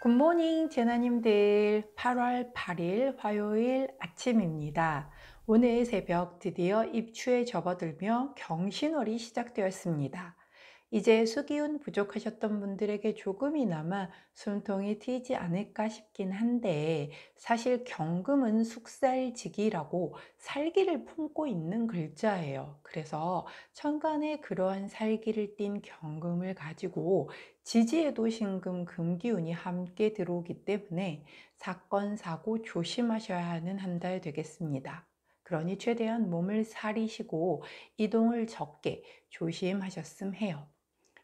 굿모닝 제나님들, 8월 8일 화요일 아침입니다. 오늘 새벽 드디어 입추에 접어들며 경신월이 시작되었습니다. 이제 수기운 부족하셨던 분들에게 조금이나마 숨통이 트이지 않을까 싶긴 한데, 사실 경금은 숙살직이라고 살기를 품고 있는 글자예요. 그래서 천간에 그러한 살기를 띤 경금을 가지고 지지에도 신금 금기운이 함께 들어오기 때문에 사건 사고 조심하셔야 하는 한 달 되겠습니다. 그러니 최대한 몸을 사리시고 이동을 적게 조심하셨음 해요.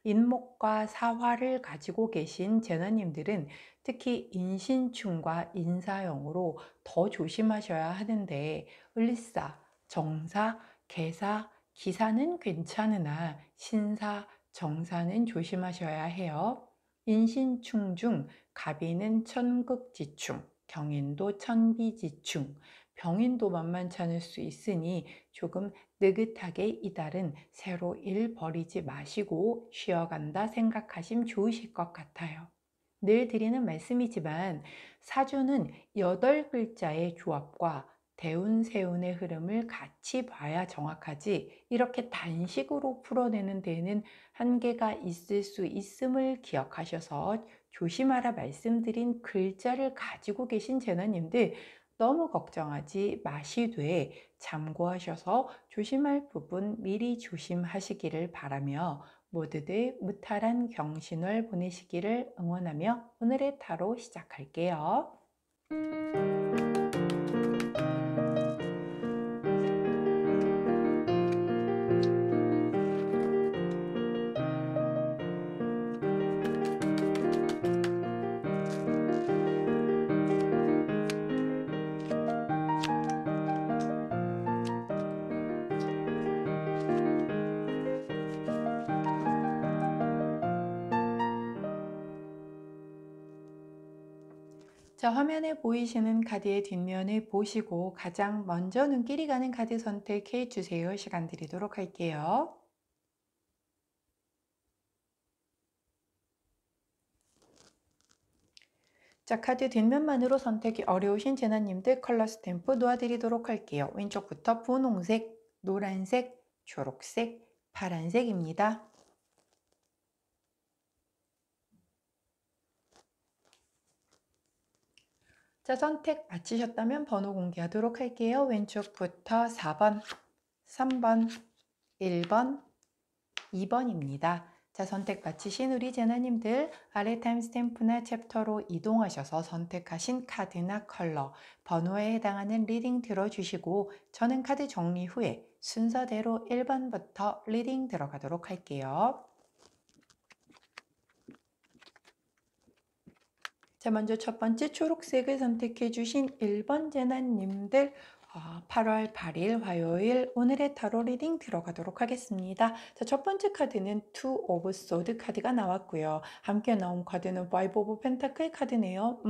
인목과 사화를 가지고 계신 제너님들은 특히 인신충과 인사형으로 더 조심하셔야 하는데, 을사, 정사, 개사, 기사는 괜찮으나 신사, 정사는 조심하셔야 해요. 인신충 중 갑인은 천극지충, 경인도 천비지충, 병인도 만만찮을 수 있으니 조금 느긋하게 이달은 새로 일 벌이지 마시고 쉬어간다 생각하시면 좋으실 것 같아요. 늘 드리는 말씀이지만 사주는 8글자의 조합과 대운세운의 흐름을 같이 봐야 정확하지, 이렇게 단식으로 풀어내는 데에는 한계가 있을 수 있음을 기억하셔서 조심하라 말씀드린 글자를 가지고 계신 제너님들, 너무 걱정하지 마시되 참고하셔서 조심할 부분 미리 조심하시기를 바라며, 모두들 무탈한 경신월 보내시기를 응원하며 오늘의 타로 시작할게요. 자, 화면에 보이시는 카드의 뒷면을 보시고 가장 먼저 눈길이 가는 카드 선택해 주세요. 시간 드리도록 할게요. 자, 카드 뒷면만으로 선택이 어려우신 제나님들 컬러 스탬프 놓아드리도록 할게요. 왼쪽부터 분홍색, 노란색, 초록색, 파란색입니다. 자, 선택 마치셨다면 번호 공개하도록 할게요. 왼쪽부터 4번, 3번, 1번, 2번입니다. 자, 선택 마치신 우리 제나님들 아래 타임스탬프나 챕터로 이동하셔서 선택하신 카드나 컬러, 번호에 해당하는 리딩 들어주시고 저는 카드 정리 후에 순서대로 1번부터 리딩 들어가도록 할게요. 자, 먼저 첫 번째 초록색을 선택해 주신 1번 제나님들, 8월 8일 화요일 오늘의 타로 리딩 들어가도록 하겠습니다. 자, 첫 번째 카드는 투 오브 소드 카드가 나왔고요. 함께 나온 카드는 파이브 오브 펜타클 카드네요.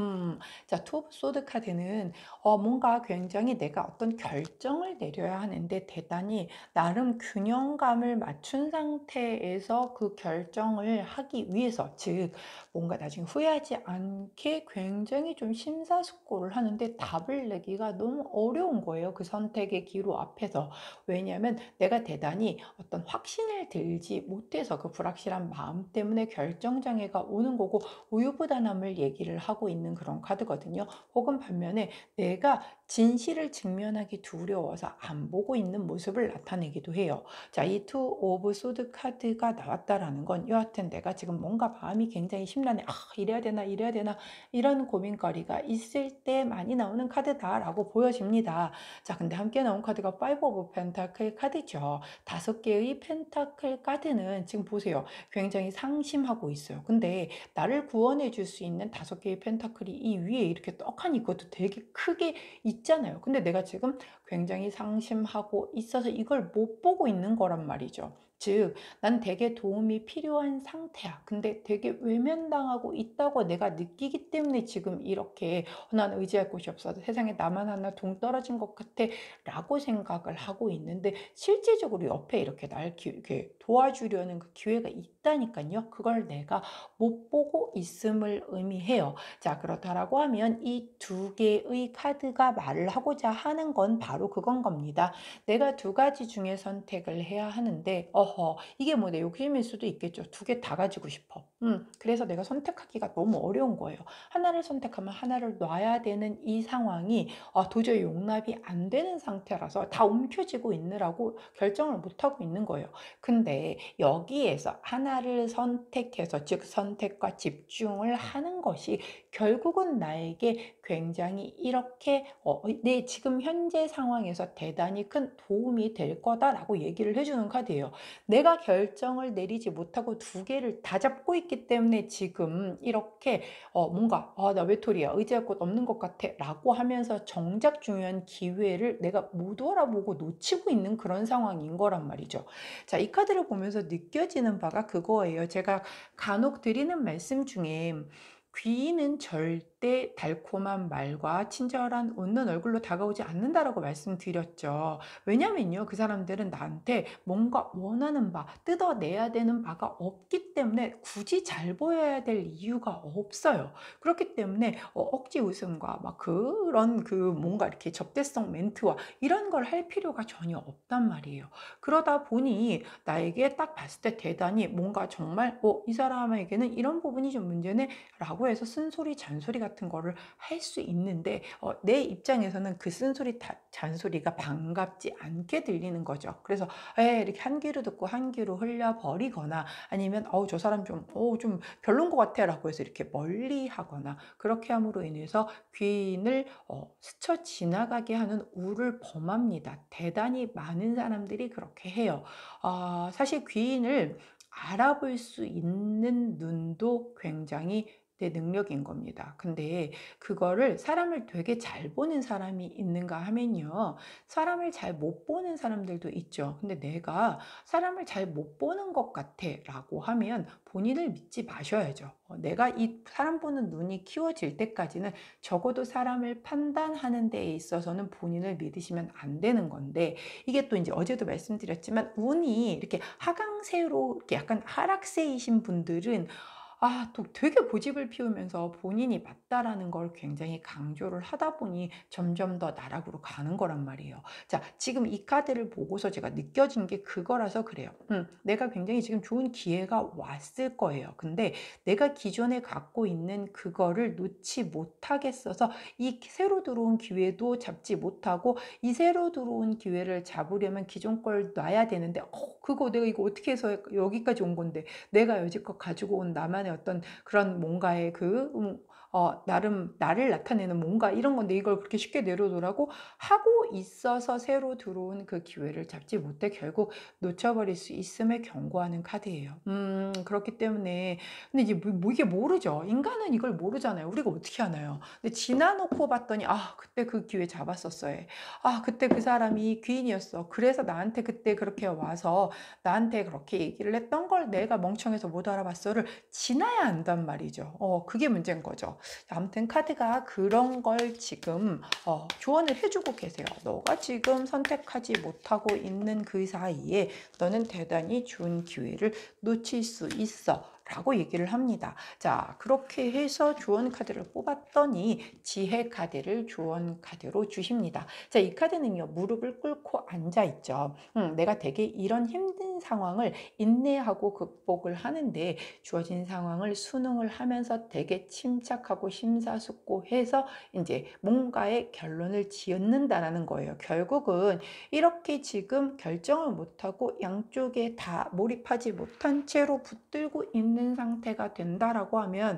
자, 투 오브 소드 카드는 뭔가 굉장히 내가 어떤 결정을 내려야 하는데 대단히 나름 균형감을 맞춘 상태에서 그 결정을 하기 위해서, 즉 뭔가 나중에 후회하지 않게 굉장히 좀 심사숙고를 하는데 답을 내기가 너무 어려운 거예요. 그 선택의 기로 앞에서. 왜냐하면 내가 대단히 어떤 확신을 들지 못해서 그 불확실한 마음 때문에 결정장애가 오는 거고, 우유부단함을 얘기를 하고 있는 그런 카드거든요. 혹은 반면에 내가 진실을 직면하기 두려워서 안 보고 있는 모습을 나타내기도 해요. 자, 이 투 오브 소드 카드가 나왔다라는 건 여하튼 내가 지금 뭔가 마음이 굉장히 심란해. 이래야 되나 이래야 되나 이런 고민거리가 있을 때 많이 나오는 카드다라고 보여집니다. 자, 근데 함께 나온 카드가 파이브 오브 펜타클 카드죠. 5개의 펜타클 카드는 지금 보세요. 굉장히 상심하고 있어요. 근데 나를 구원해 줄 수 있는 5개의 펜타클이 이 위에 이렇게 떡하니 이것도 되게 크게 있잖아요. 근데 내가 지금 굉장히 상심하고 있어서 이걸 못 보고 있는 거란 말이죠. 즉, 난 되게 도움이 필요한 상태야. 근데 되게 외면당하고 있다고 내가 느끼기 때문에 지금 이렇게 난 의지할 곳이 없어서 세상에 나만 하나 동떨어진 것 같아 라고 생각을 하고 있는데 실제적으로 옆에 이렇게 이렇게 도와주려는 그 기회가 있다니까요. 그걸 내가 못 보고 있음을 의미해요. 자, 그렇다라고 하면 이 두 개의 카드가 말을 하고자 하는 건 바로 그건 겁니다. 내가 두 가지 중에 선택을 해야 하는데 이게 뭐 내 욕심일 수도 있겠죠. 두 개 다 가지고 싶어. 그래서 내가 선택하기가 너무 어려운 거예요. 하나를 선택하면 하나를 놔야 되는 이 상황이 도저히 용납이 안 되는 상태라서 다 움켜쥐고 있느라고 결정을 못 하고 있는 거예요. 근데 여기에서 하나를 선택해서, 즉 선택과 집중을 하는 것이 결국은 나에게 굉장히 이렇게 내 지금 현재 상황에서 대단히 큰 도움이 될 거다라고 얘기를 해주는 카드예요. 내가 결정을 내리지 못하고 두 개를 다 잡고 있기 때문에 지금 이렇게 뭔가 나 외톨이야, 의지할 곳 없는 것 같아 라고 하면서 정작 중요한 기회를 내가 못 알아보고 놓치고 있는 그런 상황인 거란 말이죠. 자, 이 카드를 보면서 느껴지는 바가 그거예요. 제가 간혹 드리는 말씀 중에 귀인은 절대 달콤한 말과 친절한 웃는 얼굴로 다가오지 않는다라고 말씀드렸죠. 왜냐면요, 그 사람들은 나한테 뭔가 원하는 바, 뜯어내야 되는 바가 없기 때문에 굳이 잘 보여야 될 이유가 없어요. 그렇기 때문에 억지 웃음과 막 그런 그 뭔가 이렇게 접대성 멘트와 이런 걸 할 필요가 전혀 없단 말이에요. 그러다 보니 나에게 딱 봤을 때 대단히 뭔가 정말 이 사람에게는 이런 부분이 좀 문제네 라고 해서 쓴소리 잔소리 같은 거를 할 수 있는데 내 입장에서는 그 쓴소리 잔소리가 반갑지 않게 들리는 거죠. 그래서 이렇게 한 귀로 듣고 한 귀로 흘려버리거나 아니면 저 사람 좀 별론 것 같아 라고 해서 이렇게 멀리 하거나 그렇게 함으로 인해서 귀인을 스쳐 지나가게 하는 우를 범합니다. 대단히 많은 사람들이 그렇게 해요. 사실 귀인을 알아볼 수 있는 눈도 굉장히 내 능력인 겁니다. 근데 그거를 사람을 되게 잘 보는 사람이 있는가 하면요. 사람을 잘 못 보는 사람들도 있죠. 근데 내가 사람을 잘 못 보는 것 같아 라고 하면 본인을 믿지 마셔야죠. 내가 이 사람 보는 눈이 키워질 때까지는 적어도 사람을 판단하는 데에 있어서는 본인을 믿으시면 안 되는 건데 이게 또 이제 어제도 말씀드렸지만 운이 이렇게 하강세로 이렇게 약간 하락세이신 분들은 또 되게 고집을 피우면서 본인이 맞다라는 걸 굉장히 강조를 하다 보니 점점 더 나락으로 가는 거란 말이에요. 자, 지금 이 카드를 보고서 제가 느껴진 게 그거라서 그래요. 내가 굉장히 지금 좋은 기회가 왔을 거예요. 근데 내가 기존에 갖고 있는 그거를 놓지 못하겠어서 이 새로 들어온 기회도 잡지 못하고 이 새로 들어온 기회를 잡으려면 기존 걸 놔야 되는데 그거 내가 이거 어떻게 해서 여기까지 온 건데 내가 여지껏 가지고 온 나만의 어떤 그런 뭔가의 나름 나를 나타내는 뭔가 이런 건데 이걸 그렇게 쉽게 내려놓으라고 하고 있어서 새로 들어온 그 기회를 잡지 못해 결국 놓쳐버릴 수 있음을 경고하는 카드예요. 그렇기 때문에 근데 이제 이게 모르죠. 인간은 이걸 모르잖아요. 우리가 어떻게 하나요? 근데 지나놓고 봤더니 그때 그 기회 잡았었어요. 그때 그 사람이 귀인이었어. 그래서 나한테 그때 그렇게 와서 나한테 그렇게 얘기를 했던 걸 내가 멍청해서 못 알아봤어를 지나야 안단 말이죠. 그게 문제인 거죠. 아무튼 카드가 그런 걸 지금 조언을 해주고 계세요. 너가 지금 선택하지 못하고 있는 그 사이에 너는 대단히 좋은 기회를 놓칠 수 있어 라고 얘기를 합니다. 자, 그렇게 해서 조언 카드를 뽑았더니 지혜 카드를 조언 카드로 주십니다. 자, 이 카드는요, 무릎을 꿇고 앉아 있죠. 내가 되게 이런 힘든 상황을 인내하고 극복을 하는데 주어진 상황을 순응을 하면서 되게 침착하고 심사숙고해서 이제 뭔가의 결론을 지었는다라는 거예요. 결국은 이렇게 지금 결정을 못하고 양쪽에 다 몰입하지 못한 채로 붙들고 있는 상태가 된다라고 하면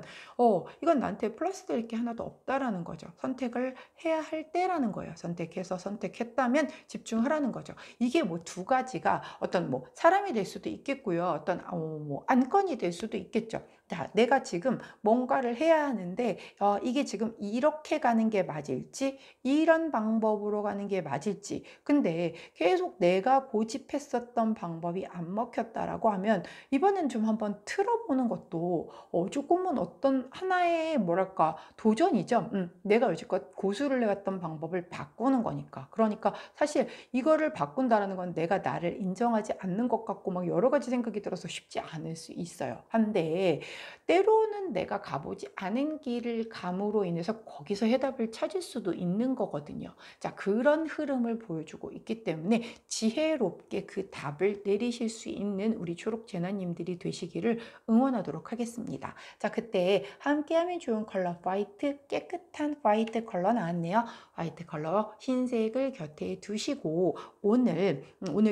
이건 나한테 플러스 될 게 하나도 없다라는 거죠. 선택을 해야 할 때라는 거예요. 선택해서 선택했다면 집중하라는 거죠. 이게 뭐 두 가지가 어떤 뭐 사람이 될 수도 있겠고요. 어떤 뭐 안건이 될 수도 있겠죠. 자, 내가 지금 뭔가를 해야 하는데 이게 지금 이렇게 가는 게 맞을지 이런 방법으로 가는 게 맞을지 근데 계속 내가 고집했었던 방법이 안 먹혔다라고 하면 이번엔 좀 한번 틀어보는 것도 조금은 어떤 하나의 뭐랄까 도전이죠. 내가 여지껏 고수를 해왔던 방법을 바꾸는 거니까. 그러니까 사실 이거를 바꾼다라는 건 내가 나를 인정하지 않는 것 같고 막 여러 가지 생각이 들어서 쉽지 않을 수 있어요. 한데 때로는 내가 가보지 않은 길을 감으로 인해서 거기서 해답을 찾을 수도 있는 거거든요. 자, 그런 흐름을 보여주고 있기 때문에 지혜롭게 그 답을 내리실 수 있는 우리 초록 제나님들이 되시기를 응원하도록 하겠습니다. 자, 그때 함께하면 좋은 컬러 화이트, 깨끗한 화이트 컬러 나왔네요. 화이트 컬러 흰색을 곁에 두시고 오늘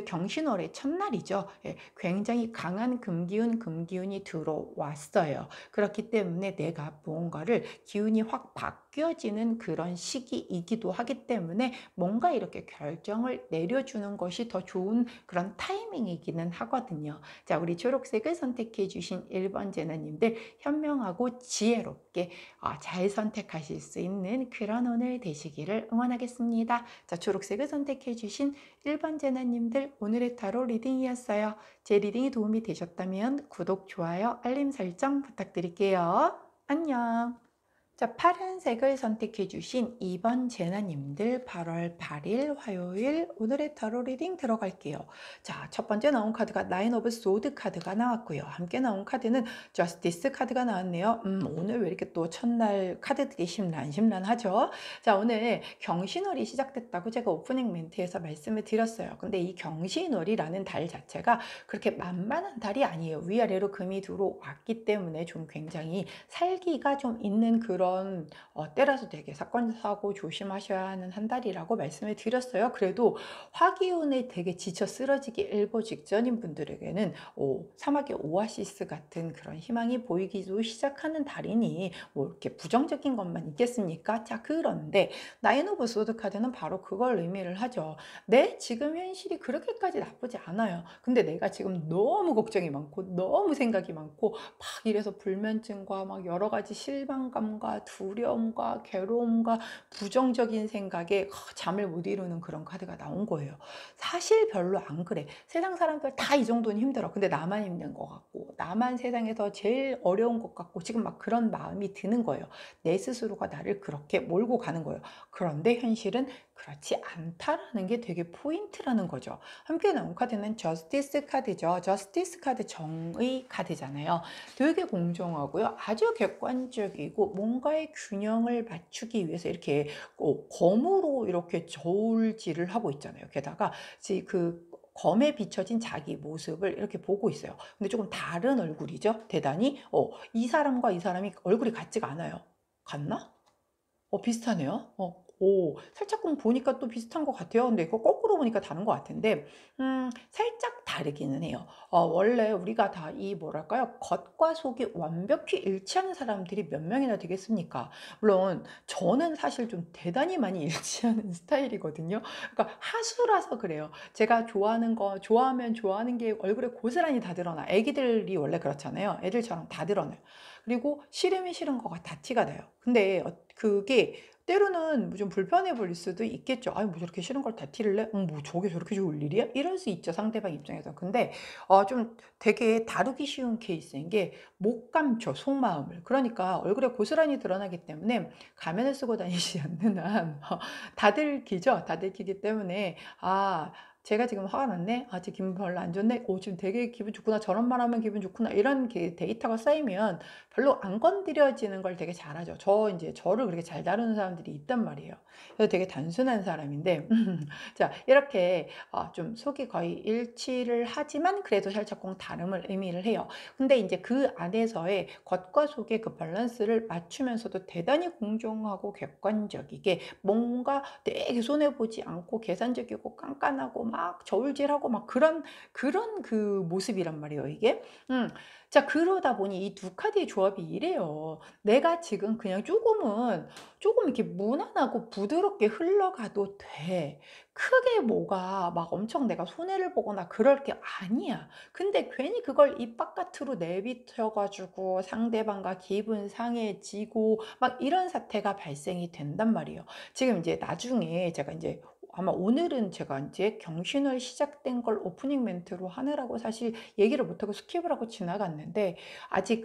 경신월의 첫날이죠. 예, 굉장히 강한 금기운이 들어왔어요. 그렇기 때문에 내가 무언가를 기운이 확 바뀌어지는 그런 시기이기도 하기 때문에 뭔가 이렇게 결정을 내려주는 것이 더 좋은 그런 타이밍이기는 하거든요. 자, 우리 초록색을 선택해 주신 1번 제너님들 현명하고 지혜롭게 잘 선택하실 수 있는 그런 오늘 되시기를 응원하겠습니다. 자, 초록색을 선택해 주신 1번 제너님들 오늘의 타로 리딩이었어요. 제 리딩이 도움이 되셨다면 구독, 좋아요, 알림 설정 부탁드릴게요. 안녕. 자, 파란색을 선택해 주신 2번 제나님들 8월 8일 화요일 오늘의 타로 리딩 들어갈게요. 자, 첫 번째 나온 카드가 나인 오브 소드 카드가 나왔고요. 함께 나온 카드는 저스티스 카드가 나왔네요. 오늘 왜 이렇게 또 첫날 카드들이 심란하죠? 자, 오늘 경신월이 시작됐다고 제가 오프닝 멘트에서 말씀을 드렸어요. 근데 이 경신월이라는 달 자체가 그렇게 만만한 달이 아니에요. 위아래로 금이 들어왔기 때문에 좀 굉장히 살기가 좀 있는 그런 때라서 되게 사건 사고 조심하셔야 하는 한 달이라고 말씀을 드렸어요. 그래도 화기운에 되게 지쳐 쓰러지기 일보 직전인 분들에게는 사막의 오아시스 같은 그런 희망이 보이기도 시작하는 달이니 뭐 이렇게 부정적인 것만 있겠습니까? 자, 그런데 나인 오브 소드 카드는 바로 그걸 의미를 하죠. 내 지금 현실이 그렇게까지 나쁘지 않아요. 근데 내가 지금 너무 걱정이 많고 너무 생각이 많고 막 이래서 불면증과 막 여러 가지 실망감과 두려움과 괴로움과 부정적인 생각에 잠을 못 이루는 그런 카드가 나온 거예요. 사실 별로 안 그래. 세상 사람들 다 이 정도는 힘들어. 근데 나만 힘든 것 같고 나만 세상에서 제일 어려운 것 같고 지금 막 그런 마음이 드는 거예요. 내 스스로가 나를 그렇게 몰고 가는 거예요. 그런데 현실은 그렇지 않다라는 게 되게 포인트라는 거죠. 함께 나온 카드는 저스티스 카드죠. 저스티스 카드 정의 카드잖아요. 되게 공정하고요. 아주 객관적이고 뭔가의 균형을 맞추기 위해서 이렇게 검으로 이렇게 저울질을 하고 있잖아요. 게다가 그 검에 비춰진 자기 모습을 이렇게 보고 있어요. 근데 조금 다른 얼굴이죠. 대단히 이 사람과 이 사람이 얼굴이 같지가 않아요. 같나? 비슷하네요. 살짝 보니까 또 비슷한 것 같아요. 근데 이거 거꾸로 보니까 다른 것 같은데, 살짝 다르기는 해요. 원래 우리가 다 이 뭐랄까요? 겉과 속이 완벽히 일치하는 사람들이 몇 명이나 되겠습니까? 물론, 저는 사실 좀 대단히 많이 일치하는 스타일이거든요. 그러니까 하수라서 그래요. 제가 좋아하면 좋아하는 게 얼굴에 고스란히 다 드러나. 애기들이 원래 그렇잖아요. 애들처럼 다 드러나요. 그리고 싫으면 싫은 거가 다 티가 나요. 근데 그게 때로는 좀 불편해 보일 수도 있겠죠. 아니, 뭐 저렇게 싫은 걸 다 티를 내? 뭐 저게 저렇게 좋을 일이야? 이럴 수 있죠. 상대방 입장에서. 근데 좀 되게 다루기 쉬운 케이스인 게 못 감춰, 속마음을. 그러니까 얼굴에 고스란히 드러나기 때문에 가면을 쓰고 다니지 않는 한 다들키죠. 다들키기 때문에 제가 지금 화가 났네? 제 기분 별로 안 좋네? 지금 되게 기분 좋구나. 저런 말 하면 기분 좋구나. 이런 데이터가 쌓이면 별로 안 건드려지는 걸 되게 잘하죠. 이제 저를 그렇게 잘 다루는 사람들이 있단 말이에요. 그래서 되게 단순한 사람인데, 자, 이렇게 좀 속이 거의 일치를 하지만 그래도 살짝 다름을 의미를 해요. 근데 이제 그 안에서의 겉과 속의 그 밸런스를 맞추면서도 대단히 공정하고 객관적이게 뭔가 되게 손해보지 않고 계산적이고 깐깐하고 막 저울질하고 막 그런 그 모습이란 말이에요, 이게. 자, 그러다 보니 이 두 카드의 조합이 이래요. 내가 지금 그냥 조금 이렇게 무난하고 부드럽게 흘러가도 돼. 크게 뭐가 막 엄청 내가 손해를 보거나 그럴 게 아니야. 근데 괜히 그걸 입 바깥으로 내비쳐 가지고 상대방과 기분 상해지고 막 이런 사태가 발생이 된단 말이에요. 지금 이제 나중에 제가 인제 아마 오늘은 제가 인제 경신월 시작된 걸 오프닝 멘트로 하느라고 사실 얘기를 못 하고 스킵을 하고 지나갔는데, 아직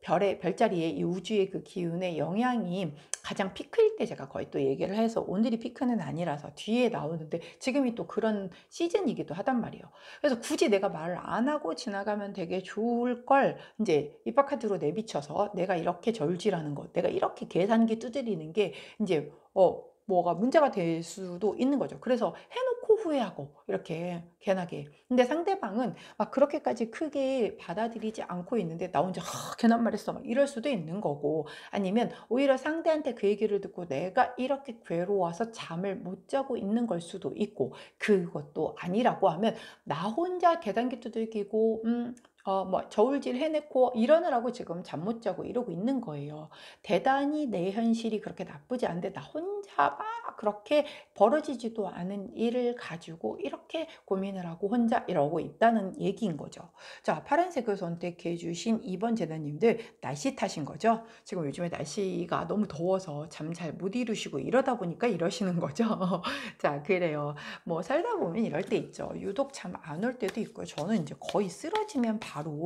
별의 별자리의 이 우주의 그 기운의 영향이 가장 피크일 때 제가 거의 또 얘기를 해서 오늘이 피크는 아니라서 뒤에 나오는데, 지금이 또 그런 시즌이기도 하단 말이에요. 그래서 굳이 내가 말을 안 하고 지나가면 되게 좋을 걸 인제 입바깥으로 내비쳐서 내가 이렇게 저울질하는 것, 내가 이렇게 계산기 두드리는 게 인제 뭐가 문제가 될 수도 있는 거죠. 그래서 해 놓고 후회하고 이렇게 괜하게. 근데 상대방은 막 그렇게까지 크게 받아들이지 않고 있는데 나 혼자 괜한 말 했어." 막 이럴 수도 있는 거고, 아니면 오히려 상대한테 그 얘기를 듣고 내가 이렇게 괴로워서 잠을 못 자고 있는 걸 수도 있고, 그것도 아니라고 하면 나 혼자 계단기 두들기고 뭐 저울질 해놓고 이러느라고 지금 잠 못 자고 이러고 있는 거예요. 대단히 내 현실이 그렇게 나쁘지 않은데 나 혼자 막 그렇게 벌어지지도 않은 일을 가지고 이렇게 고민을 하고 혼자 이러고 있다는 얘기인 거죠. 자, 파란색을 선택해 주신 2번 재단님들, 날씨 탓인 거죠. 지금 요즘에 날씨가 너무 더워서 잠 잘 못 이루시고 이러다 보니까 이러시는 거죠. 자, 그래요. 뭐 살다 보면 이럴 때 있죠. 유독 잠 안 올 때도 있고요. 저는 이제 거의 쓰러지면 바로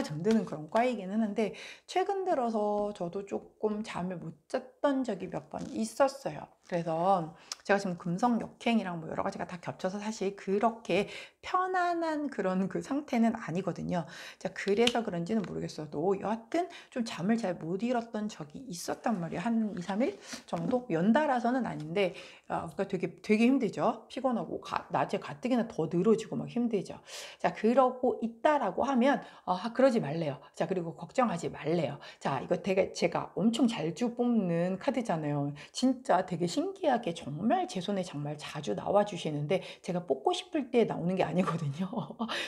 잠드는 그런 과이기는 한데, 최근 들어서 저도 조금 잠을 못 잤던 적이 몇 번 있었어요. 그래서 제가 지금 금성 역행이랑 뭐 여러 가지가 다 겹쳐서 사실 그렇게 편안한 그런 그 상태는 아니거든요. 자, 그래서 그런지는 모르겠어도 여하튼 좀 잠을 잘 못 이뤘던 적이 있었단 말이에요. 한 2-3일 정도? 연달아서는 아닌데, 그러니까 되게 힘들죠. 피곤하고 낮에 가뜩이나 더 늘어지고 막 힘들죠. 자, 그러고 있다라고 하면 그러지 말래요. 자, 그리고 걱정하지 말래요. 자, 이거 되게 제가 엄청 자주 뽑는 카드잖아요. 진짜 되게 신기하게 정말 제 손에 정말 자주 나와 주시는데, 제가 뽑고 싶을 때 나오는 게 아니거든요.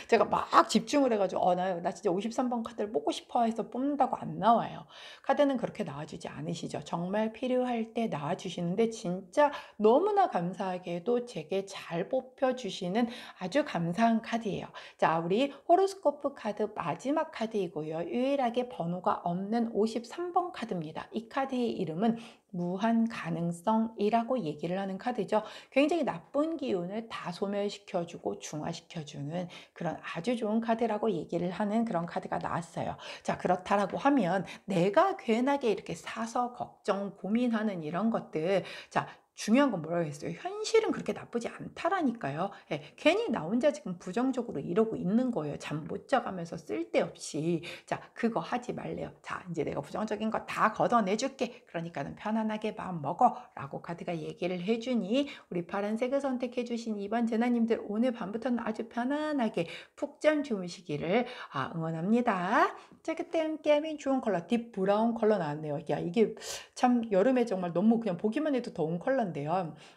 제가 막 집중을 해 가지고 나 진짜 53번 카드를 뽑고 싶어 해서 뽑는다고 안 나와요. 카드는 그렇게 나와 주지 않으시죠. 정말 필요할 때 나와 주시는데, 진짜 너무나 감사하게도 제게 잘 뽑혀 주시는 아주 감사한 카드예요. 자, 우리 호로스코프 카드 마지막 카드이고요. 유일하게 번호가 없는 53번 카드입니다. 이 카드의 이름은 무한 가능성이라고 얘기를 하는 카드죠. 굉장히 나쁜 기운을 다 소멸시켜주고 중화시켜주는 그런 아주 좋은 카드라고 얘기를 하는 그런 카드가 나왔어요. 자, 그렇다라고 하면 내가 괜하게 이렇게 사서 걱정, 고민하는 이런 것들, 자, 중요한 건 뭐라고 했어요? 현실은 그렇게 나쁘지 않다라니까요. 예, 괜히 나 혼자 지금 부정적으로 이러고 있는 거예요. 잠 못 자가면서 쓸데없이. 자, 그거 하지 말래요. 자, 이제 내가 부정적인 거 다 걷어내줄게. 그러니까는 편안하게 마음 먹어. 라고 카드가 얘기를 해주니, 우리 파란색을 선택해주신 2번 재나님들, 오늘 밤부터는 아주 편안하게 푹 잠 주무시기를 응원합니다. 자, 그때 함께하면 좋은 컬러, 딥 브라운 컬러 나왔네요. 야, 이게 참 여름에 정말 너무 그냥 보기만 해도 더운 컬러인데요.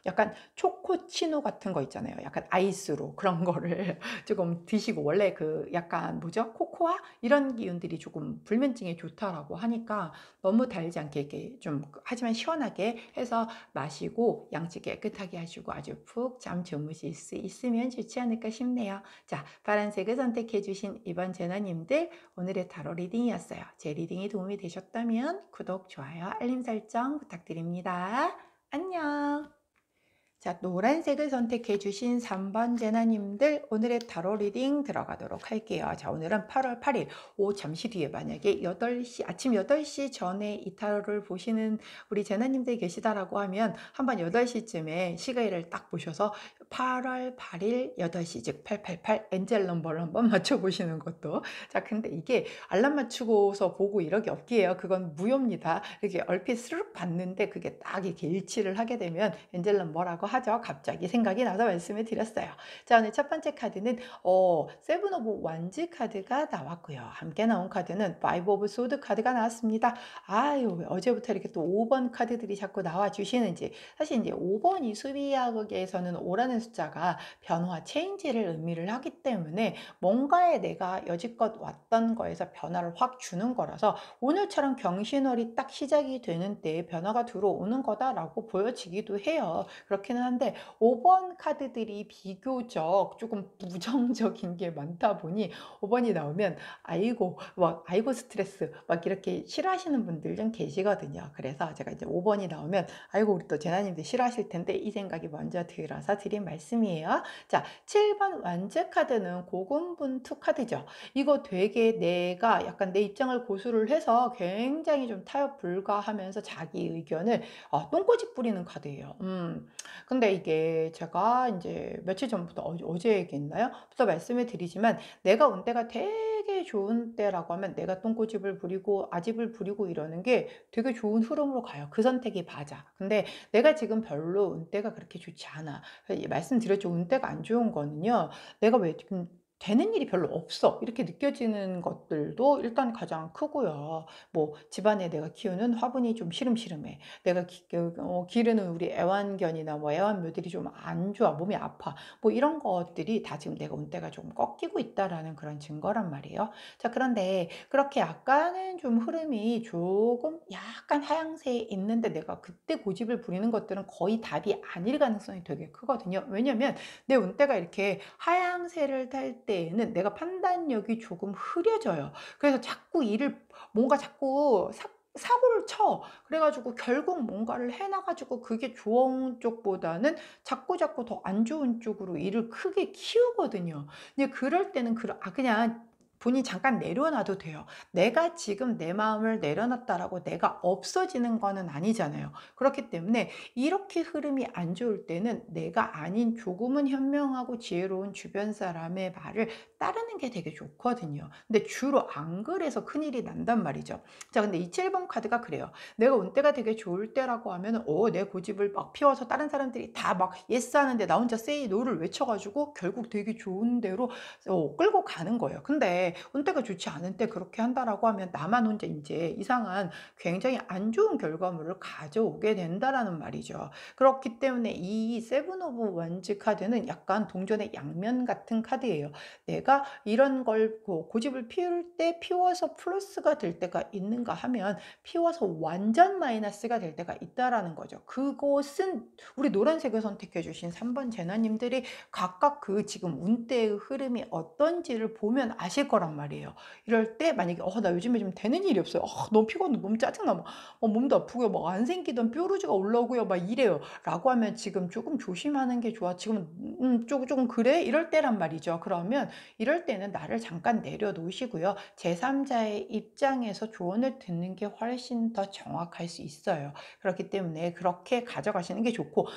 약간 초코치노 같은 거 있잖아요. 약간 아이스로 그런 거를 조금 드시고, 원래 그 약간 뭐죠? 코코아? 이런 기운들이 조금 불면증에 좋다라고 하니까 너무 달지 않게 이렇게 좀 하지만 시원하게 해서 마시고 양치 깨끗하게 하시고 아주 푹 잠 주무실 수 있으면 좋지 않을까 싶네요. 자, 파란색을 선택해 주신 이번 재나님들, 오늘의 타로 리딩이었어요. 제 리딩이 도움이 되셨다면 구독, 좋아요, 알림 설정 부탁드립니다. 안녕. 자, 노란색을 선택해 주신 3번 재나님들, 오늘의 타로 리딩 들어가도록 할게요. 자, 오늘은 8월 8일 잠시 뒤에 만약에 아침 8시 전에 이 타로를 보시는 우리 재나님들 계시다라고 하면 한번 8시쯤에 시계를 딱 보셔서 8월 8일 8시, 즉 888 엔젤 넘버를 한번 맞춰보시는 것도. 자, 근데 이게 알람 맞추고서 보고 이러기 없기에요. 그건 무효입니다. 이렇게 얼핏 스르륵 봤는데 그게 딱 이렇게 일치를 하게 되면 엔젤 넘버라고 하죠. 갑자기 생각이 나서 말씀을 드렸어요. 자, 오늘 첫 번째 카드는 세븐 오브 원즈 카드가 나왔고요. 함께 나온 카드는 파이브 오브 소드 카드가 나왔습니다. 아유, 왜 어제부터 이렇게 또 5번 카드들이 자꾸 나와 주시는지. 사실 이제 5번이 수비학에서는 5라는 숫자가 변화, 체인지를 의미를 하기 때문에 뭔가에 내가 여지껏 왔던 거에서 변화를 확 주는 거라서 오늘처럼 경신월이 딱 시작이 되는 때에 변화가 들어오는 거다라고 보여지기도 해요. 그렇기는 한데 5번 카드들이 비교적 조금 부정적인 게 많다 보니 5번이 나오면 아이고 막 아이고 스트레스 막 이렇게 싫어하시는 분들 좀 계시거든요. 그래서 제가 이제 5번이 나오면 아이고 우리 또 제나님들 싫어하실 텐데 이 생각이 먼저 들어서 드린 말씀이에요. 자, 7번 완즈 카드는 고군분투 카드죠. 이거 되게 내가 약간 내 입장을 고수를 해서 굉장히 좀 타협 불가하면서 자기 의견을 똥꼬집 부리는 카드예요. 근데 이게 제가 이제 며칠 전부터 어제 얘기했나요? 부터 말씀을 드리지만 내가 운때가 되게 좋은 때라고 하면 내가 똥꼬집을 부리고 아집을 부리고 이러는 게 되게 좋은 흐름으로 가요. 그 선택이 맞아. 근데 내가 지금 별로 운때가 그렇게 좋지 않아. 말씀드렸죠. 운때가 안 좋은 거는요. 내가 왜 지금 되는 일이 별로 없어. 이렇게 느껴지는 것들도 일단 가장 크고요. 뭐 집안에 내가 키우는 화분이 좀 시름시름해. 내가 기르는 우리 애완견이나 뭐 애완묘들이 좀 안 좋아. 몸이 아파. 뭐 이런 것들이 다 지금 내가 운때가 좀 꺾이고 있다라는 그런 증거란 말이에요. 자, 그런데 그렇게 약간은 좀 흐름이 조금 약간 하향세에 있는데 내가 그때 고집을 부리는 것들은 거의 답이 아닐 가능성이 되게 크거든요. 왜냐면 내 운때가 이렇게 하향세를 탈 때에는 내가 판단력이 조금 흐려져요. 그래서 자꾸 뭔가 자꾸 사고를 쳐. 그래가지고 결국 뭔가를 해놔가지고 그게 좋은 쪽보다는 자꾸자꾸 더 안 좋은 쪽으로 일을 크게 키우거든요. 근데 그럴 때는 그냥 본인이 잠깐 내려놔도 돼요. 내가 지금 내 마음을 내려놨다라고 내가 없어지는 거는 아니잖아요. 그렇기 때문에 이렇게 흐름이 안 좋을 때는 내가 아닌 조금은 현명하고 지혜로운 주변 사람의 말을 따르는 게 되게 좋거든요. 근데 주로 안 그래서 큰일이 난단 말이죠. 자, 근데 이 7번 카드가 그래요. 내가 운때가 되게 좋을 때라고 하면 내 고집을 막 피워서 다른 사람들이 다 막 예스 하는데 나 혼자 세이 노를 외쳐가지고 결국 되게 좋은 대로 끌고 가는 거예요. 근데 운때가 좋지 않은 때 그렇게 한다라고 하면 나만 혼자 이제 이상한 굉장히 안 좋은 결과물을 가져오게 된다라는 말이죠. 그렇기 때문에 이 세븐 오브 원즈 카드는 약간 동전의 양면 같은 카드예요. 내가 이런 걸 고집을 피울 때 피워서 플러스가 될 때가 있는가 하면 피워서 완전 마이너스가 될 때가 있다라는 거죠. 그것은 우리 노란색을 선택해 주신 3번 제나님들이 각각 그 지금 운때의 흐름이 어떤지를 보면 아실 거란 말이에요. 이럴 때 만약에 나 요즘에 좀 되는 일이 없어요. 너무 피곤해. 너무 짜증나. 막 몸도 아프고요. 막 안 생기던 뾰루지가 올라오고요. 막 이래요. 라고 하면 지금 조금 조심하는 게 좋아. 지금 조금 그래? 이럴 때란 말이죠. 그러면 이럴 때는 나를 잠깐 내려놓으시고요. 제3자의 입장에서 조언을 듣는 게 훨씬 더 정확할 수 있어요. 그렇기 때문에 그렇게 가져가시는 게 좋고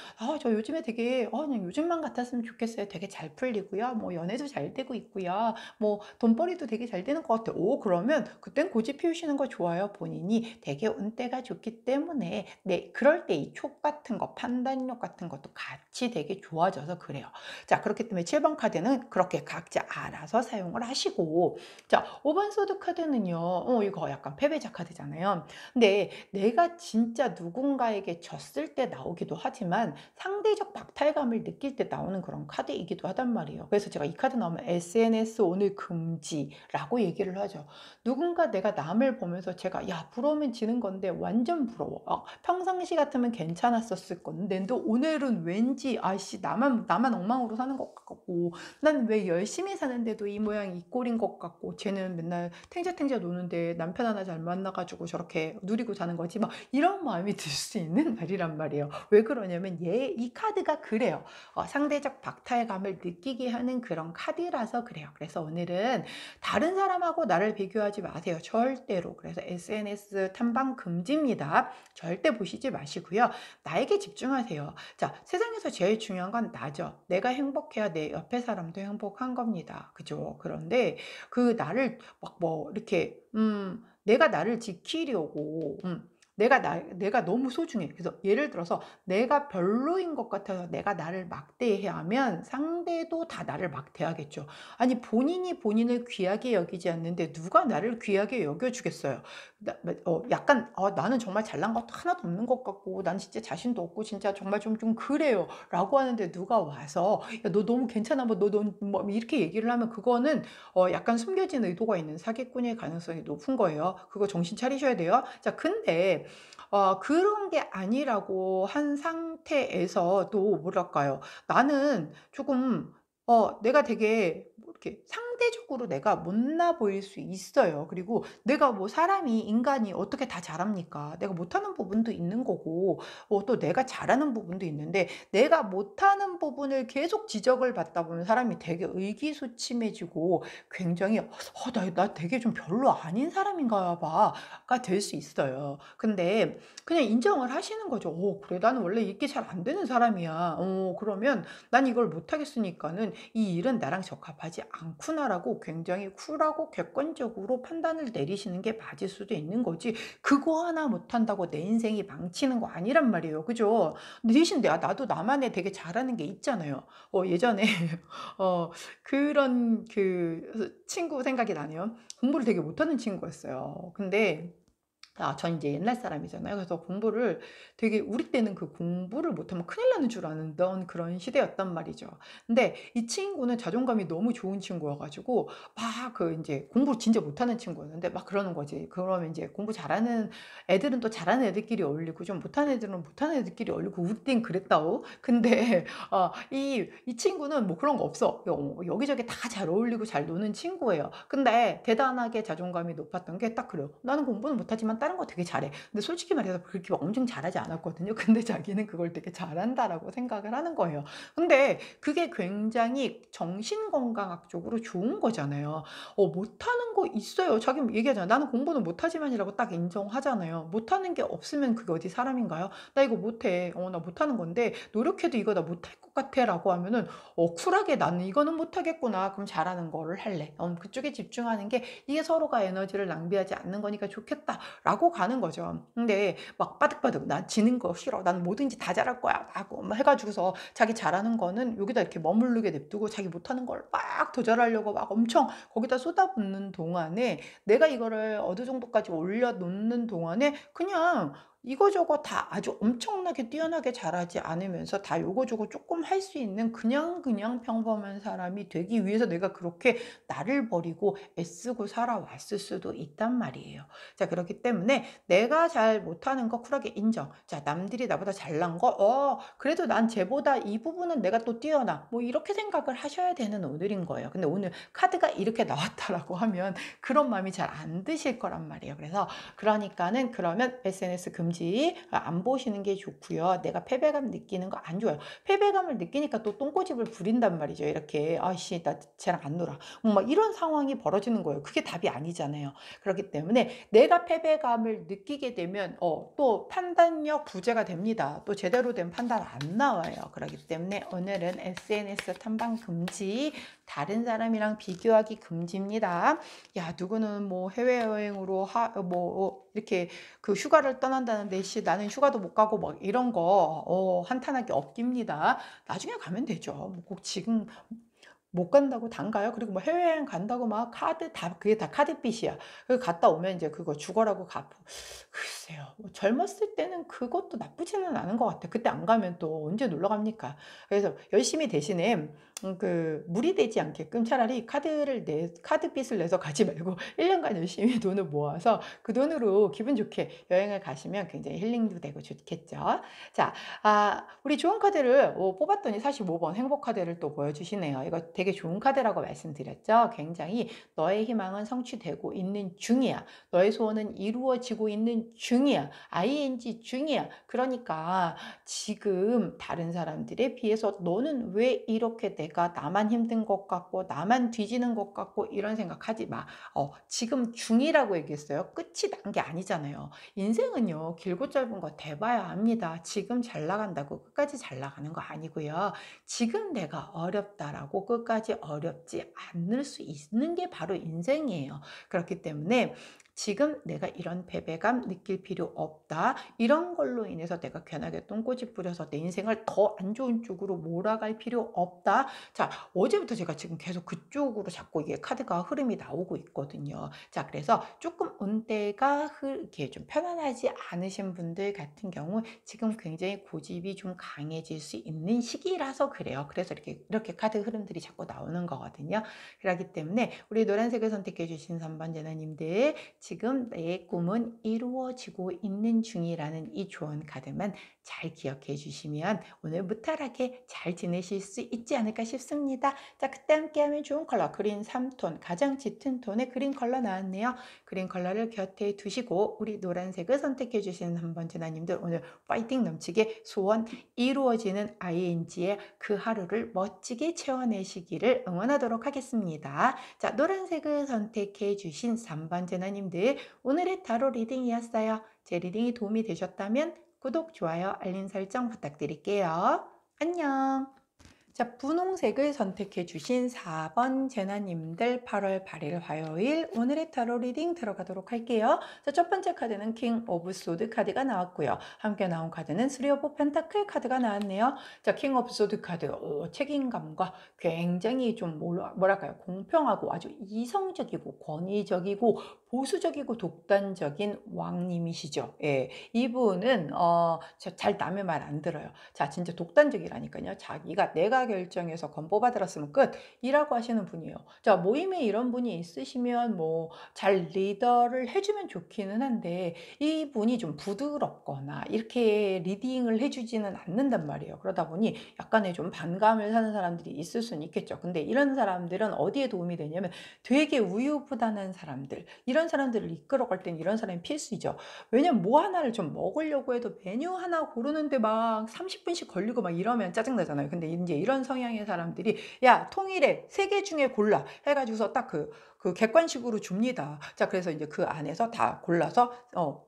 저 요즘에 되게 그냥 요즘만 같았으면 좋겠어요. 되게 잘 풀리고요. 뭐 연애도 잘 되고 있고요. 뭐 돈벌이도 되게 잘 되는 것 같아요. 그러면 그땐 고집 피우시는 거 좋아요. 본인이 되게 운때가 좋기 때문에 그럴 때 이 촉 같은 거, 판단력 같은 것도 같이 되게 좋아져서 그래요. 자, 그렇기 때문에 7번 카드는 그렇게 각자 알아서 사용을 하시고 자, 5번 소드 카드는요. 이거 약간 패배자 카드잖아요. 근데 내가 진짜 누군가에게 졌을 때 나오기도 하지만 상대적 박탈감을 느낄 때 나오는 그런 카드이기도 하단 말이에요. 그래서 제가 이 카드 나오면 SNS 오늘 금지라고 얘기를 하죠. 누군가 내가 남을 보면서 제가 야 부러우면 지는 건데 완전 부러워. 평상시 같으면 괜찮았었을 건데 너 오늘은 왠지 아씨 나만 엉망으로 사는 것 같고 난 왜 열심히 사는데도 이 모양이 이 꼴인 것 같고 쟤는 맨날 탱자탱자 노는데 남편 하나 잘 만나가지고 저렇게 누리고 사는 거지 막 이런 마음이 들 수 있는 말이란 말이에요. 왜 그러냐면 이 카드가 그래요. 상대적 박탈감을 느끼게 하는 그런 카드라서 그래요. 그래서 오늘은 다른 사람하고 나를 비교하지 마세요. 절대로. 그래서 SNS 탐방 금지입니다. 절대 보시지 마시고요. 나에게 집중하세요. 자, 세상에서 제일 중요한 건 나죠. 내가 행복해야 내 옆에 사람도 행복한 겁니다. 그죠? 그런데 그 나를 막 뭐 이렇게 내가 나를 지키려고 내가 너무 소중해. 그래서 예를 들어서 내가 별로인 것 같아서 내가 나를 막대하면 상대도 다 나를 막대하겠죠. 아니 본인이 본인을 귀하게 여기지 않는데 누가 나를 귀하게 여겨 주겠어요. 약간 나는 정말 잘난 것도 하나도 없는 것 같고 난 진짜 자신도 없고 진짜 정말 좀 그래요.'라고 하는데 누가 와서 "야 너 너무 괜찮아." 뭐 이렇게 얘기를 하면 그거는 약간 숨겨진 의도가 있는 사기꾼일 가능성이 높은 거예요. 그거 정신 차리셔야 돼요. 자 근데 그런 게 아니라고 한 상태에서도 뭐랄까요? 나는 조금 내가 되게 뭐 이렇게 상대적으로 내가 못나 보일 수 있어요. 그리고 내가 뭐 사람이 인간이 어떻게 다 잘합니까? 내가 못하는 부분도 있는 거고 또 내가 잘하는 부분도 있는데 내가 못하는 부분을 계속 지적을 받다 보면 사람이 되게 의기소침해지고 굉장히 나 되게 좀 별로 아닌 사람인가 봐.'가 될 수 있어요. 근데 그냥 인정을 하시는 거죠. '그래 나는 원래 이게 잘 안 되는 사람이야. 그러면 난 이걸 못 하겠으니까는 이 일은 나랑 적합하지 않구나.'라고 굉장히 쿨하고 객관적으로 판단을 내리시는 게 맞을 수도 있는 거지 그거 하나 못한다고 내 인생이 망치는 거 아니란 말이에요. 그죠? 근데 대신 나도 나만의 되게 잘하는 게 있잖아요. 예전에 어 그런 친구 생각이 나네요. 공부를 되게 못하는 친구였어요. 근데 전 이제 옛날 사람이잖아요. 그래서 공부를 되게 우리 때는 그 공부를 못하면 큰일 나는 줄 아는 그런 시대였단 말이죠. 근데 이 친구는 자존감이 너무 좋은 친구여 가지고 막 인제 공부를 진짜 못하는 친구였는데 막 그러는 거지. 그러면 인제 공부 잘하는 애들은 또 잘하는 애들끼리 어울리고 좀 못하는 애들은 못하는 애들끼리 어울리고 우리 땐 그랬다오. 근데 이 친구는 뭐 그런 거 없어. 여기저기 다 잘 어울리고 잘 노는 친구예요. 근데 대단하게 자존감이 높았던 게 딱 그래요. "나는 공부는 못하지만 다른 거 되게 잘해." 근데 솔직히 말해서 그렇게 막 엄청 잘하지 않았거든요. 근데 자기는 그걸 되게 잘한다라고 생각을 하는 거예요. 근데 그게 굉장히 정신건강학적으로 좋은 거잖아요. 못하는 거 있어요. 자기 얘기하잖아요. "나는 공부는 못하지만"이라고 딱 인정하잖아요. 못하는 게 없으면 그게 어디 사람인가요? "나 이거 못해. 나 못하는 건데 노력해도 이거 나 못할 것 같아."라고 하면은 쿨하게 "나는 이거는 못하겠구나. 그럼 잘하는 거를 할래. 그쪽에 집중하는 게 이게 서로가 에너지를 낭비하지 않는 거니까 좋겠다."라고 가는 거죠. 근데 막 빠득빠득 "난 지는 거 싫어. 나는 뭐든지 다 잘할 거야." 막 해 가지고서 자기 잘하는 거는 여기다 이렇게 머무르게 냅두고 자기 못하는 걸 막 더 잘하려고 막 엄청 거기다 쏟아붓는 동안에 내가 이거를 어느 정도까지 올려 놓는 동안에 그냥 이거저거 다 아주 엄청나게 뛰어나게 잘하지 않으면서 다 요거저거 쪼끔 할 수 있는 그냥 평범한 사람이 되기 위해서 내가 그렇게 나를 버리고 애쓰고 살아왔을 수도 있단 말이에요. 자 그렇기 때문에 내가 잘 못하는 거 쿨하게 인정. 자 남들이 나보다 잘난 거 그래도 난 쟤보다 이 부분은 내가 또 뛰어나. 뭐 이렇게 생각을 하셔야 되는 오늘인 거예요. 근데 오늘 카드가 이렇게 나왔다라고 하면 그런 마음이 잘 안 드실 거란 말이에요. 그러니까는 그러면 SNS 금지 안 보시는 게 좋고요. 내가 패배감 느끼는 거 안 좋아요. 패배감을 느끼니까 또 똥꼬집을 부린단 말이죠. 이렇게 "아이씨 나 쟤랑 안 놀아." 막 이런 상황이 벌어지는 거예요. 그게 답이 아니잖아요. 그렇기 때문에 내가 패배감을 느끼게 되면 또 판단력 부재가 됩니다. 또 제대로 된 판단 안 나와요. 그렇기 때문에 오늘은 SNS 탐방 금지, 다른 사람이랑 비교하기 금지입니다. 야 누구는 뭐 해외여행으로 이렇게 휴가를 떠난다는데 씨 나는 휴가도 못 가고 막 이런 거 한탄하기 없깁니다. 나중에 가면 되죠. 뭐 꼭 지금 못 간다고 단가요? 그리고 뭐 해외여행 간다고 막 카드 다 그게 다 카드빚이야. 갔다 오면 이제 그거 죽어라고 갚고. 글쎄요. 뭐 젊었을 때는 그것도 나쁘지는 않은 것 같아요. 그때 안 가면 또 언제 놀러 갑니까? 그래서 열심히 대신에 무리되지 않게끔 차라리 카드빚을 내서 가지 말고 1 년간 열심히 돈을 모아서 그 돈으로 기분 좋게 여행을 가시면 굉장히 힐링도 되고 좋겠죠. 자 우리 좋은 카드를 뽑았더니 45번 행복 카드를 또 보여주시네요. 이거 되게 좋은 카드라고 말씀드렸죠. 굉장히 "너의 희망은 성취되고 있는 중이야. 너의 소원은 이루어지고 있는 중이야. ing 중이야." 그러니까 지금 다른 사람들에 비해서 너는 왜 이렇게 내가 나만 힘든 것 같고 나만 뒤지는 것 같고 이런 생각하지 마. 지금 중이라고 얘기했어요. 끝이 난 게 아니잖아요. 인생은요. 길고 짧은 거 대봐야 합니다. 지금 잘 나간다고 끝까지 잘 나가는 거 아니고요. 지금 내가 어렵다라고 끝까지 어렵지 않을 수 있는 게 바로 인생이에요. 그렇기 때문에 지금 내가 이런 패배감 느낄 필요 없다. 이런 걸로 인해서 내가 괜하게 똥꼬집 부려서 내 인생을 더 안 좋은 쪽으로 몰아갈 필요 없다. 자, 어제부터 제가 지금 계속 그쪽으로 자꾸 이게 카드가 흐름이 나오고 있거든요. 자, 그래서 조금 운대가 이렇게 좀 편안하지 않으신 분들 같은 경우 지금 굉장히 고집이 좀 강해질 수 있는 시기라서 그래요. 그래서 이렇게 카드 흐름들이 자꾸 나오는 거거든요. 그렇기 때문에 우리 노란색을 선택해 주신 3번 제나님들, 지금 내 꿈은 이루어지고 있는 중이라는 이 조언 카드만 잘 기억해 주시면 오늘 무탈하게 잘 지내실 수 있지 않을까 싶습니다. 자, 그때 함께하면 좋은 컬러 그린 3톤, 가장 짙은 톤의 그린 컬러 나왔네요. 그린 컬러를 곁에 두시고 우리 노란색을 선택해 주시는 3번 제나님들, 오늘 파이팅 넘치게 소원 이루어지는 ING의 그 하루를 멋지게 채워내시기를 응원하도록 하겠습니다. 자, 노란색을 선택해 주신 3번 제나님들, 오늘의 타로 리딩이었어요. 제 리딩이 도움이 되셨다면 구독, 좋아요, 알림 설정 부탁드릴게요. 안녕. 자, 분홍색을 선택해 주신 4번 제나님들, 8월 8일 화요일 오늘의 타로 리딩 들어가도록 할게요. 자, 첫 번째 카드는 킹 오브 소드 카드가 나왔고요. 함께 나온 카드는 쓰리 오브 펜타클 카드가 나왔네요. 자, 킹 오브 소드 카드, 책임감과 굉장히 좀 뭐랄까요, 공평하고 아주 이성적이고 권위적이고 보수적이고 독단적인 왕님이시죠. 예, 이분은 잘 남의 말 안 들어요. 자, 진짜 독단적이라니까요. 자기가 내가 결정해서 건보받 들었으면 끝이라고 하시는 분이에요. 자, 모임에 이런 분이 있으시면 뭐 잘 리더를 해주면 좋기는 한데 이분이 좀 부드럽거나 이렇게 리딩을 해주지는 않는단 말이에요. 그러다 보니 약간의 좀 반감을 사는 사람들이 있을 수는 있겠죠. 근데 이런 사람들은 어디에 도움이 되냐면 되게 우유부단한 사람들, 이런 사람들을 이끌어갈 땐 이런 사람이 필수죠. 왜냐면 뭐 하나를 좀 먹으려고 해도 메뉴 하나 고르는데 막 30분씩 걸리고 막 이러면 짜증나잖아요. 근데 이제 이런 성향의 사람들이 야, 통일해. 3개 중에 골라. 해가지고서 딱 그 객관식으로 줍니다. 자, 그래서 이제 그 안에서 다 골라서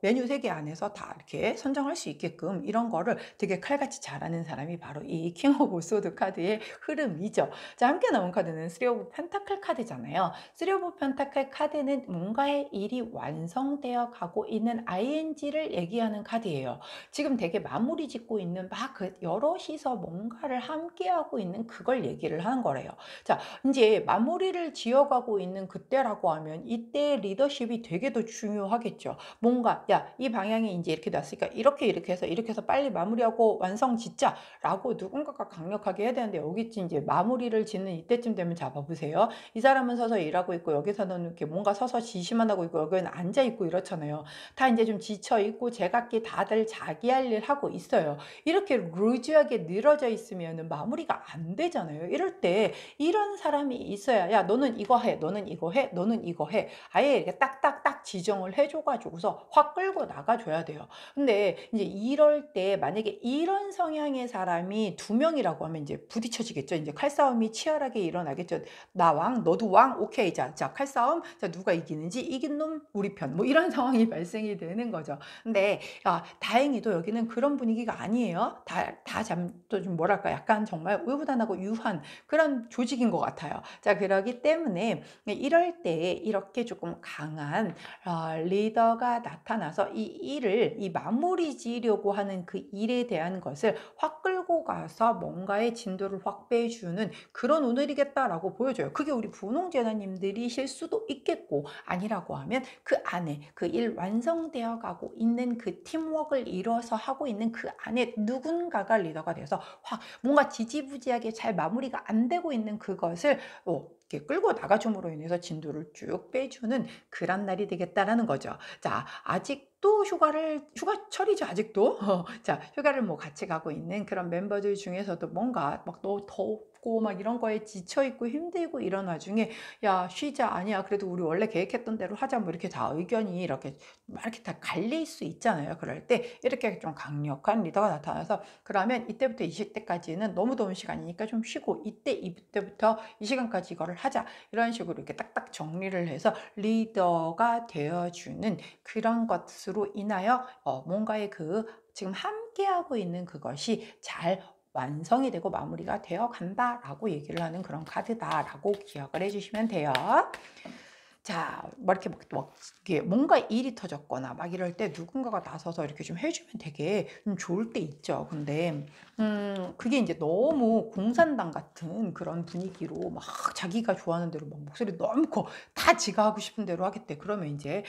메뉴 3개 안에서 다 이렇게 선정할 수 있게끔 이런 거를 되게 칼같이 잘하는 사람이 바로 이 킹 오브 소드 카드의 흐름이죠. 자, 함께 나온 카드는 쓰리 오브 펜타클 카드잖아요. 쓰리 오브 펜타클 카드는 뭔가의 일이 완성되어 가고 있는 ING를 얘기하는 카드예요. 지금 되게 마무리 짓고 있는 막 그 여럿이서 뭔가를 함께하고 있는 그걸 얘기를 하는 거래요. 자, 이제 마무리를 지어가고 있는 그때라고 하면 이때 리더십이 되게 더 중요하겠죠. 뭔가 야, 이 방향이 이제 이렇게 났으니까 이렇게 해서 빨리 마무리하고 완성 짓자라고 누군가가 강력하게 해야 되는데, 여기 이제 마무리를 짓는 이때쯤 되면 잡아보세요. 이 사람은 서서 일하고 있고 여기서는 이렇게 뭔가 서서 지시만 하고 있고 여기는 앉아 있고 이렇잖아요. 다 이제 좀 지쳐 있고 제각기 다들 자기 할 일 하고 있어요. 이렇게 루즈하게 늘어져 있으면 마무리가 안 되잖아요. 이럴 때 이런 사람이 있어야 야, 너는 이거 해, 너는 이거 해, 너는 이거 해. 아예 이렇게 딱딱딱 지정을 해줘가지고서 확 끌고 나가줘야 돼요. 근데 이제 이럴 때 만약에 이런 성향의 사람이 2명이라고 하면 이제 부딪혀지겠죠. 이제 칼싸움이 치열하게 일어나겠죠. 나 왕, 너도 왕, 오케이. 자, 칼싸움. 자, 누가 이기는지 이긴 놈 우리 편. 뭐 이런 상황이 발생이 되는 거죠. 근데 다행히도 여기는 그런 분위기가 아니에요. 또 좀 뭐랄까 약간 정말 우유부단하고 유한 그런 조직인 것 같아요. 자, 그러기 때문에 이럴 때 이렇게 조금 강한 리더가 나타나서 이 마무리 지으려고 하는 그 일에 대한 것을 확 끌고 가서 뭔가의 진도를 확 빼주는 그런 오늘이겠다라고 보여줘요. 그게 우리 분홍제나님들이실 수도 있겠고, 아니라고 하면 그 안에 그 일 완성되어 가고 있는 그 팀워크를 이루어서 하고 있는 그 안에 누군가가 리더가 돼서 확 뭔가 지지부지하게 잘 마무리가 안 되고 있는 그것을 이렇게 끌고 나가줌으로 인해서 진도를 쭉 빼주는 그런 날이 되겠다라는 거죠. 자, 아직도 휴가철이죠, 아직도. 자, 휴가를 뭐 같이 가고 있는 그런 멤버들 중에서도 뭔가 막 너무 덥고 막 이런 거에 지쳐있고 힘들고 이런 와중에 야, 쉬자. 아니야. 그래도 우리 원래 계획했던 대로 하자. 뭐 이렇게 다 의견이 이렇게 막 이렇게 다 갈릴 수 있잖아요. 그럴 때 이렇게 좀 강력한 리더가 나타나서 그러면 이때부터 이 시때까지는 너무 더운 시간이니까 좀 쉬고 이때부터 이 시간까지 이거를 하자. 이런 식으로 이렇게 딱딱 정리를 해서 리더가 되어주는 그런 것으로 인하여 뭔가의 지금 함께하고 있는 그것이 잘 완성이 되고 마무리가 되어 간다라고 얘기를 하는 그런 카드다라고 기억을 해주시면 돼요. 자, 막 이렇게 막 이게 뭔가 일이 터졌거나 막 이럴 때 누군가가 나서서 이렇게 좀 해주면 되게 좋을 때 있죠. 근데 그게 이제 너무 공산당 같은 그런 분위기로 막 자기가 좋아하는 대로 막 목소리 너무 커 다 지가 하고 싶은 대로 하겠대. 그러면 이제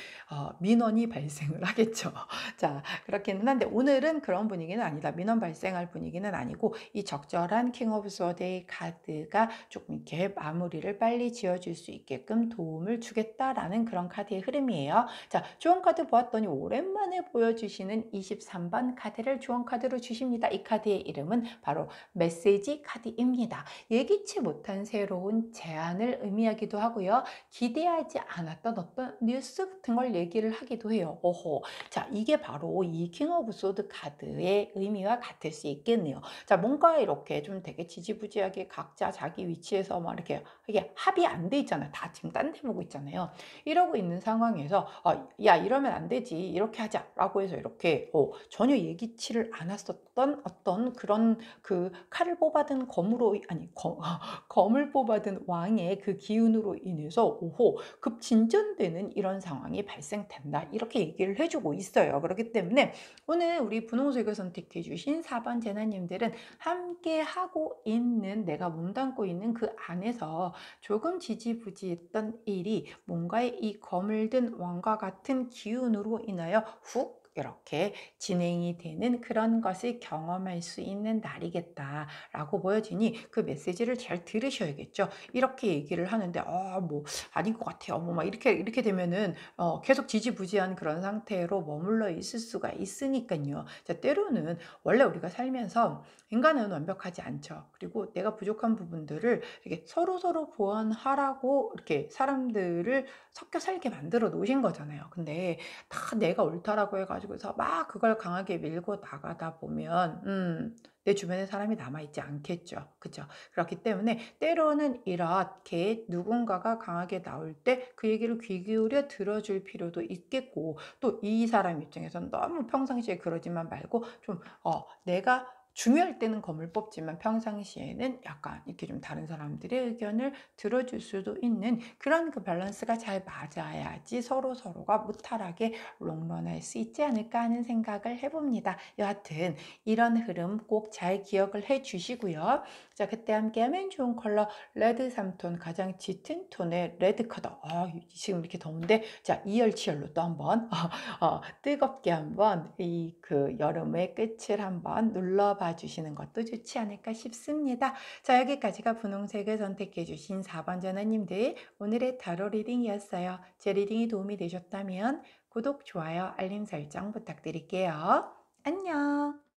민원이 발생을 하겠죠. 자, 그렇기는 한데 오늘은 그런 분위기는 아니다. 민원 발생할 분위기는 아니고 이 적절한 킹 오브 소드의 카드가 조금 이렇게 마무리를 빨리 지어줄 수 있게끔 도움을 주겠다라는 그런 카드의 흐름이에요. 자, 주원 카드 보았더니 오랜만에 보여주시는 23번 카드를 주원 카드로 주십니다. 이 카드의 이름은 바로 메시지 카드입니다. 예기치 못한 새로운 제안을 의미하기도 하고요. 기대하지 않았던 어떤 뉴스 같은 걸 얘기를 하기도 해요. 오호. 자, 이게 바로 이 킹 오브 소드 카드의 의미와 같을 수 있겠네요. 자, 뭔가 이렇게 좀 되게 지지부지하게 각자 자기 위치에서 막 이렇게 이게 합의 안 돼 있잖아요. 다 지금 딴 데 보고 있잖아요. 이러고 있는 상황에서 야, 이러면 안 되지. 이렇게 하자라고 해서 이렇게 전혀 예기치를 않았었던 어떤 그런 그 칼을 뽑아든 검으로 아니 검을 뽑아든 왕의 그 기운으로 인해서 오호 급 진전되는 이런 상황이 발생된다. 이렇게 얘기를 해주고 있어요. 그렇기 때문에 오늘 우리 분홍색을 선택해 주신 4번 재나님들은 함께 하고 있는 내가 몸담고 있는 그 안에서 조금 지지부지했던 일이 뭔가의 이 검을 든 왕과 같은 기운으로 인하여 훅 이렇게 진행이 되는 그런 것을 경험할 수 있는 날이겠다라고 보여지니 그 메시지를 잘 들으셔야겠죠. 이렇게 얘기를 하는데 뭐 아닌 것 같아요. 뭐 막 이렇게 되면은 계속 지지부지한 그런 상태로 머물러 있을 수가 있으니까요. 자, 때로는 원래 우리가 살면서 인간은 완벽하지 않죠. 그리고 내가 부족한 부분들을 이렇게 서로서로 보완하라고 이렇게 사람들을 섞여 살게 만들어 놓으신 거잖아요. 근데 다 내가 옳다라고 해가지고서 막 그걸 강하게 밀고 나가다 보면 내 주변에 사람이 남아있지 않겠죠. 그죠? 그렇기 때문에 때로는 이렇게 누군가가 강하게 나올 때 그 얘기를 귀 기울여 들어줄 필요도 있겠고 또 이 사람 입장에서는 너무 평상시에 그러지만 말고 좀 내가 중요할 때는 검을 뽑지만 평상시에는 약간 이렇게 좀 다른 사람들의 의견을 들어줄 수도 있는 그런 그 밸런스가 잘 맞아야지 서로서로가 무탈하게 롱런할 수 있지 않을까 하는 생각을 해봅니다. 여하튼 이런 흐름 꼭 잘 기억을 해 주시고요. 자, 그때 함께하면 좋은 컬러 레드 3톤 가장 짙은 톤의 레드 컬러. 지금 이렇게 더운데 자, 이열치열로 또 한번 뜨겁게 한번 이 그 여름의 끝을 한번 눌러봐 주시는 것도 좋지 않을까 싶습니다. 자, 여기까지가 분홍색을 선택해 주신 4번 전화님들 오늘의 타로 리딩이었어요. 제 리딩이 도움이 되셨다면 구독, 좋아요, 알림 설정 부탁드릴게요. 안녕.